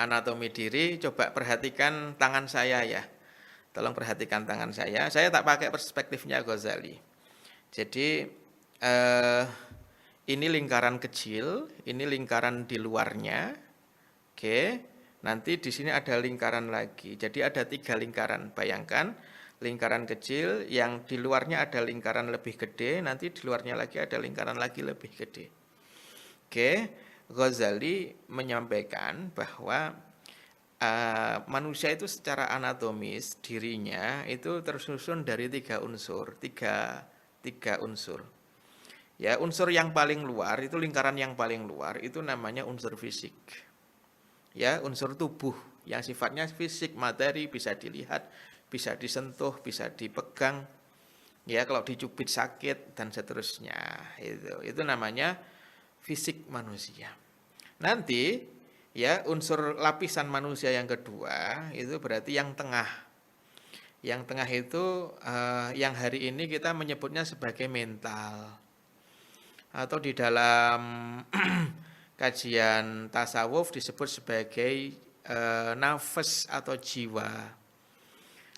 anatomi diri, coba perhatikan tangan saya ya. Tolong perhatikan tangan saya. Saya tak pakai perspektifnya Ghazali. Jadi eh, ini lingkaran kecil, ini lingkaran di luarnya. Oke, nanti di sini ada lingkaran lagi. Jadi ada 3 lingkaran. Bayangkan lingkaran kecil yang di luarnya ada lingkaran lebih gede, nanti di luarnya lagi ada lingkaran lagi lebih gede. Oke, Ghazali menyampaikan bahwa manusia itu secara anatomis dirinya itu tersusun dari 3 unsur, tiga unsur. Ya, unsur yang paling luar itu lingkaran yang paling luar itu namanya unsur fisik. Ya, unsur tubuh yang sifatnya fisik, materi, bisa dilihat, bisa disentuh, bisa dipegang. Ya, kalau dicubit sakit dan seterusnya. Itu namanya fisik manusia. Nanti ya unsur lapisan manusia yang kedua itu berarti yang tengah. Yang tengah itu yang hari ini kita menyebutnya sebagai mental. Atau di dalam kajian tasawuf disebut sebagai nafas atau jiwa.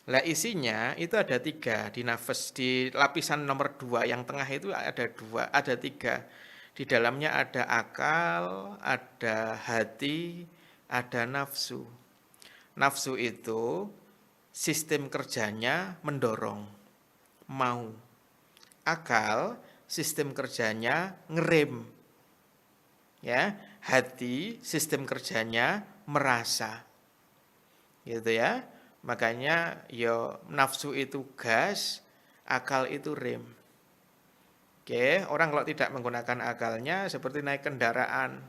Lah isinya itu ada 3 di nafas, di lapisan nomor 2 yang tengah itu ada 2, ada 3. Di dalamnya ada akal, ada hati, ada nafsu. Nafsu itu sistem kerjanya mendorong, mau. Akal sistem kerjanya ngerem. Ya, hati sistem kerjanya merasa. Gitu ya. Makanya nafsu itu gas, akal itu rem. Oke, orang kalau tidak menggunakan akalnya seperti naik kendaraan.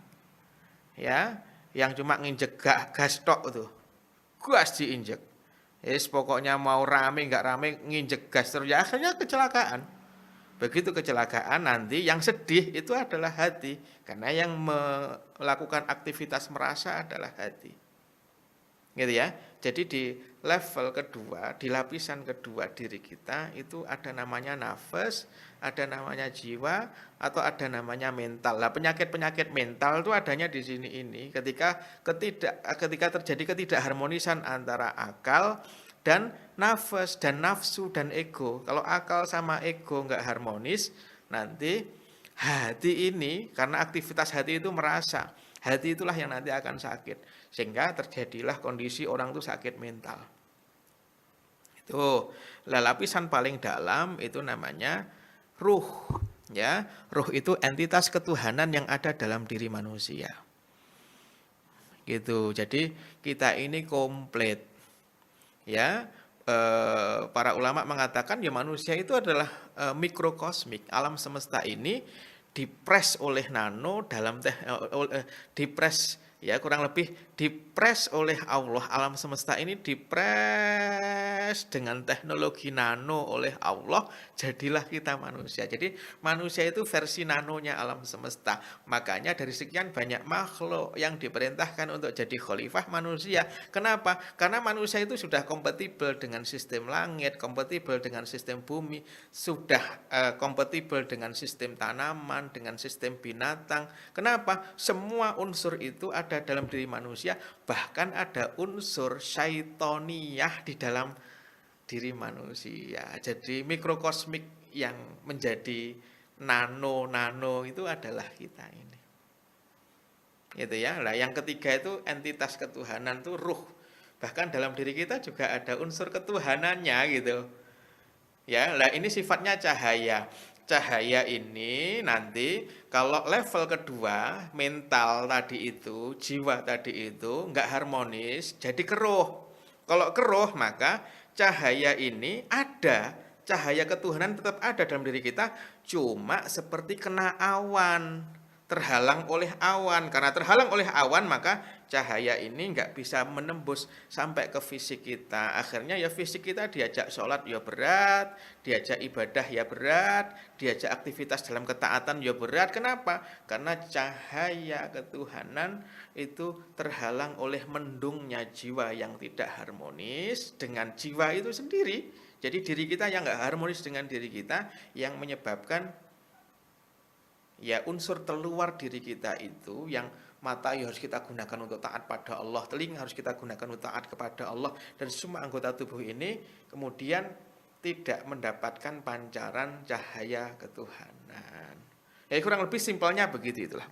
Ya, yang cuma nginjek gas tok tuh. Gas diinjek. Pokoknya mau rame nggak rame nginjek gas terus ya akhirnya kecelakaan. Begitu kecelakaan nanti yang sedih itu adalah hati karena yang melakukan aktivitas merasa adalah hati. Gitu ya. Jadi di level kedua, di lapisan kedua diri kita itu ada namanya nafas, ada namanya jiwa, atau ada namanya mental. Lah penyakit-penyakit mental itu adanya di sini ini ketika terjadi ketidakharmonisan antara akal dan nafas dan nafsu dan ego. Kalau akal sama ego nggak harmonis, nanti hati ini karena aktivitas hati itu merasa, hati itulah yang nanti akan sakit. Sehingga terjadilah kondisi orang itu sakit mental. Itu lapisan paling dalam itu namanya ruh. Ya, ruh itu entitas ketuhanan yang ada dalam diri manusia. Gitu. Jadi kita ini komplit. Ya, para ulama mengatakan ya manusia itu adalah mikrokosmik. Alam semesta ini dipres oleh nano dalam dipres ya kurang lebih dipres oleh Allah. Alam semesta ini dipres dengan teknologi nano oleh Allah, jadilah kita manusia. Jadi manusia itu versi nanonya alam semesta. Makanya dari sekian banyak makhluk yang diperintahkan untuk jadi khalifah manusia. Kenapa? Karena manusia itu sudah kompatibel dengan sistem langit, kompatibel dengan sistem bumi, sudah kompatibel dengan sistem tanaman, dengan sistem binatang. Kenapa? Semua unsur itu ada dalam diri manusia, bahkan ada unsur syaitoniyah di dalam diri manusia. Jadi mikrokosmik yang menjadi nano itu adalah kita ini. Gitu ya. Nah, yang ketiga itu entitas ketuhanan itu ruh. Bahkan dalam diri kita juga ada unsur ketuhanannya gitu. Ya, lah ini sifatnya cahaya. Cahaya ini nanti kalau level kedua mental tadi itu, jiwa tadi itu nggak harmonis, jadi keruh. Kalau keruh maka cahaya ini ada, cahaya ketuhanan tetap ada dalam diri kita, cuma seperti kena awan, terhalang oleh awan. Karena terhalang oleh awan maka cahaya ini nggak bisa menembus sampai ke fisik kita. Akhirnya ya fisik kita diajak sholat ya berat, diajak ibadah ya berat, diajak aktivitas dalam ketaatan ya berat. Kenapa? Karena cahaya ketuhanan itu terhalang oleh mendungnya jiwa yang tidak harmonis dengan jiwa itu sendiri. Jadi diri kita yang nggak harmonis dengan diri kita yang menyebabkan ya unsur terluar diri kita itu yang mata ya harus kita gunakan untuk taat pada Allah, telinga harus kita gunakan untuk taat kepada Allah, dan semua anggota tubuh ini kemudian tidak mendapatkan pancaran cahaya ketuhanan. Ya kurang lebih simpelnya begitu itulah.